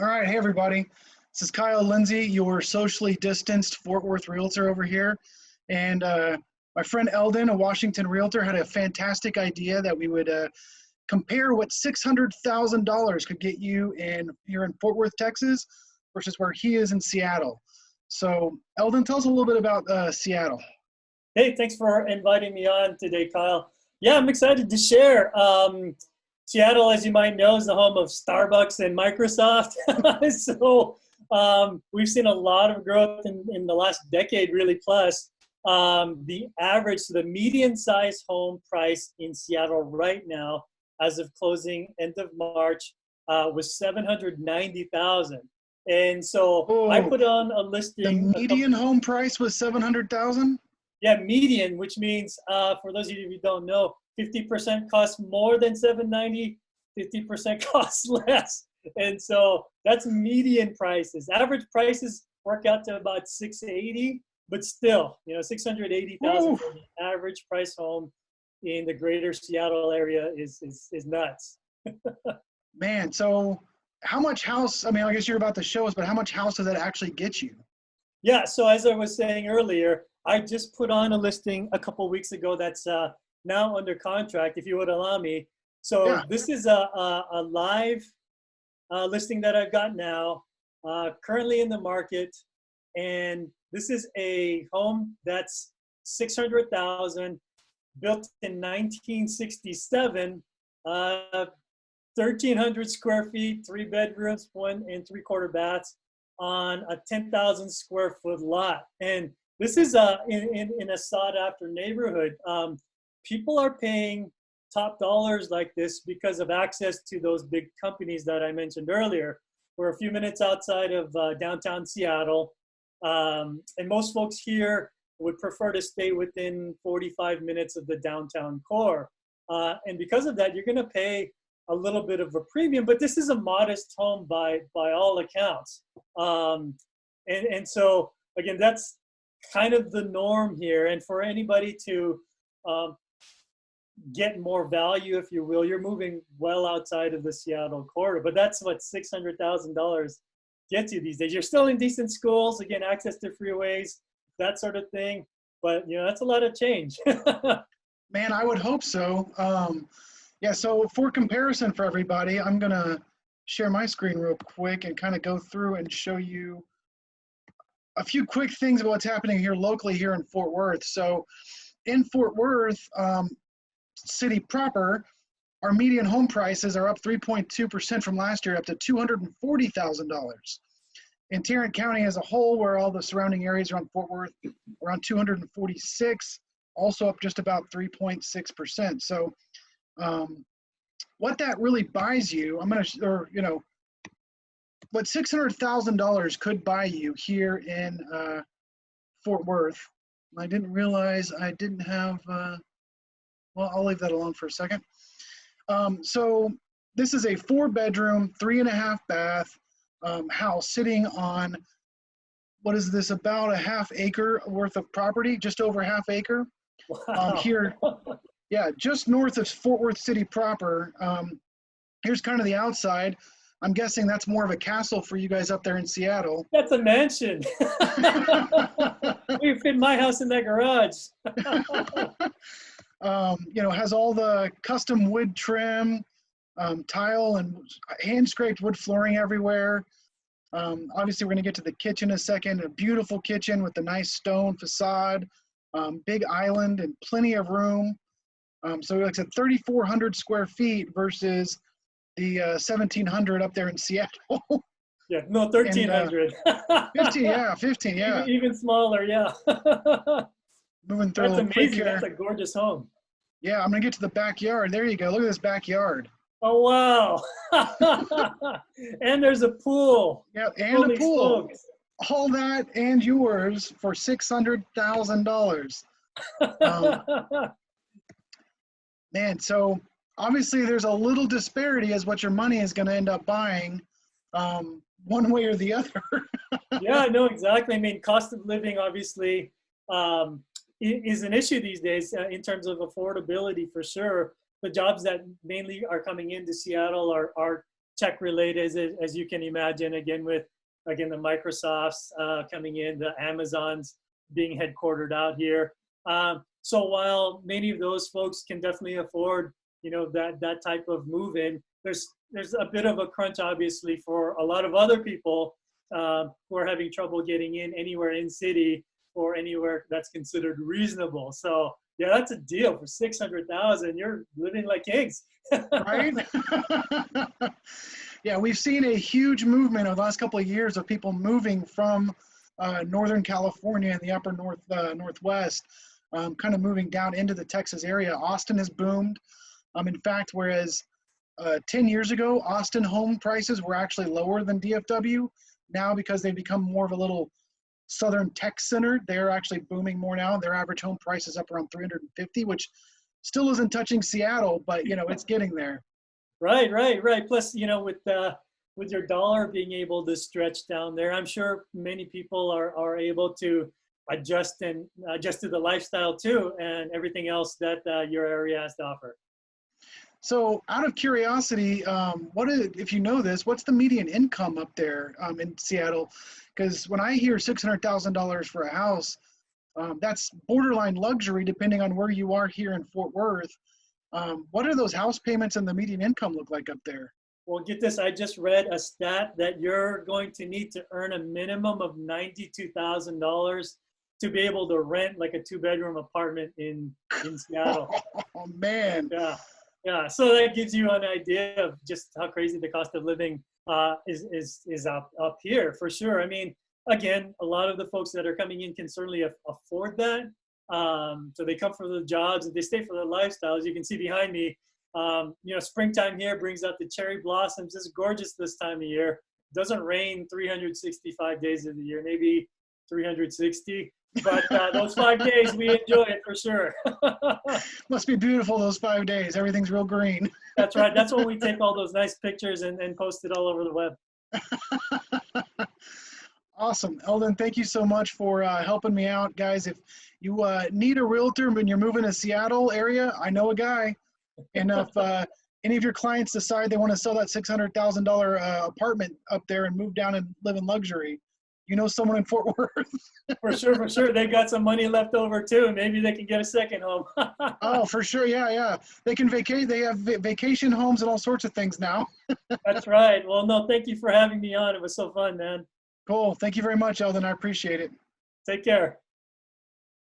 All right, hey everybody. This is Kiel Lindsey, your socially distanced Fort Worth Realtor over here. And my friend Eldon, a Washington Realtor, had a fantastic idea that we would compare what $600,000 could get you here in Fort Worth, Texas, versus where he is in Seattle. So Eldon, tell us a little bit about Seattle. Hey, thanks for inviting me on today, Kyle. Yeah, I'm excited to share. Seattle, as you might know, is the home of Starbucks and Microsoft. So we've seen a lot of growth in the last decade, really plus. The average, so the median size home price in Seattle right now, as of closing end of March, was $790,000. And so I put on a listing. The median home price was $700,000? Yeah, median, which means for those of you who don't know, 50% costs more than $790, 50% costs less. And so that's median prices. Average prices work out to about $680, but still, $680,000 for the average price home in the greater Seattle area is nuts. Man, so how much house, I mean, I guess you're about to show us, but how much house does that actually get you? Yeah, so as I was saying earlier, I just put on a listing a couple weeks ago that's now under contract, if you would allow me. So yeah. This is a live listing that I've got now, currently in the market. And this is a home that's $600,000, built in 1967, 1,300 square feet, 3 bedrooms, 1 3/4 baths on a 10,000 square foot lot. And this is in a sought after neighborhood. People are paying top dollars like this because of access to those big companies that I mentioned earlier. We're a few minutes outside of downtown Seattle. And most folks here would prefer to stay within 45 minutes of the downtown core. And because of that, you're gonna pay a little bit of a premium, but this is a modest home by all accounts. And so, again, that's kind of the norm here. And for anybody to get more value, if you will, you're moving well outside of the Seattle corridor. But that's what $600,000 gets you these days. You're still in decent schools, again, access to freeways, that sort of thing. But that's a lot of change. Man, I would hope so. Yeah, so for comparison for everybody, I'm gonna share my screen real quick and kind of go through and show you a few quick things about what's happening here locally here in Fort Worth. So in Fort Worth city proper, our median home prices are up 3.2% from last year, up to $240,000. In Tarrant County as a whole, where all the surrounding areas around Fort Worth, around 246, also up just about 3.6%. So what that really buys you, what $600,000 could buy you here in Fort Worth. I didn't realize I didn't have, well, I'll leave that alone for a second. So this is a 4-bedroom, 3.5 bath house sitting on, what is this, about a ½ acre worth of property, just over ½ acre. Wow. Here, yeah, just north of Fort Worth city proper. Here's kind of the outside. I'm guessing that's more of a castle for you guys up there in Seattle. That's a mansion. We fit my house in that garage. Has all the custom wood trim, tile and hand-scraped wood flooring everywhere. Obviously, we're going to get to the kitchen in a second. A beautiful kitchen with a nice stone facade, big island and plenty of room. So like I said, 3,400 square feet versus the 1,700 up there in Seattle. Yeah, no, 1,300. 15, yeah. Even smaller, yeah. Moving through. That's amazing. That's a gorgeous home. Yeah, I'm gonna get to the backyard. There you go. Look at this backyard. Oh wow! And there's a pool. Yeah, and holy a pool. Smokes. All that and yours for $600,000. Man, so obviously there's a little disparity as what your money is going to end up buying, one way or the other. Yeah, no, exactly. I mean, cost of living obviously is an issue these days in terms of affordability for sure. The jobs that mainly are coming into Seattle are tech related, as you can imagine, again, with, again, the Microsofts coming in, the Amazons being headquartered out here. So while many of those folks can definitely afford, you know, that type of move in, there's a bit of a crunch, obviously, for a lot of other people who are having trouble getting in anywhere in city or anywhere that's considered reasonable. So yeah, that's a deal for $600,000. You're living like kings. Right? Yeah, we've seen a huge movement over the last couple of years of people moving from Northern California and the upper northwest, kind of moving down into the Texas area. Austin has boomed. In fact, whereas 10 years ago, Austin home prices were actually lower than DFW, now because they've become more of a little southern tech center, they're actually booming more now. Their average home price is up around 350, which still isn't touching Seattle, but you know, it's getting there. Right. Plus, you know, with your dollar being able to stretch down there, I'm sure many people are able to adjust to the lifestyle too, and everything else that your area has to offer. So out of curiosity, if you know this, what's the median income up there in Seattle? Because when I hear $600,000 for a house, that's borderline luxury depending on where you are here in Fort Worth. What are those house payments and the median income look like up there? Well, get this, I just read a stat that you're going to need to earn a minimum of $92,000 to be able to rent like a 2-bedroom apartment in Seattle. Oh man. Yeah. So that gives you an idea of just how crazy the cost of living is up here for sure. I mean, again, a lot of the folks that are coming in can certainly afford that. So they come for the jobs and they stay for the lifestyle. As you can see behind me, you know, springtime here brings out the cherry blossoms. It's gorgeous this time of year. It doesn't rain 365 days of the year, maybe 360. But those 5 days, we enjoy it for sure. Must be beautiful those 5 days. Everything's real green. That's right. That's when we take all those nice pictures and post it all over the web. Awesome. Eldon, thank you so much for helping me out. Guys, if you need a realtor when you're moving to Seattle area, I know a guy. And if any of your clients decide they want to sell that $600,000 apartment up there and move down and live in luxury, you know someone in Fort Worth. For sure. They've got some money left over too. Maybe they can get a second home. Oh, for sure. Yeah. They can vacate. They have vacation homes and all sorts of things now. That's right. Well, no, thank you for having me on. It was so fun, man. Cool. Thank you very much, Eldon. I appreciate it. Take care.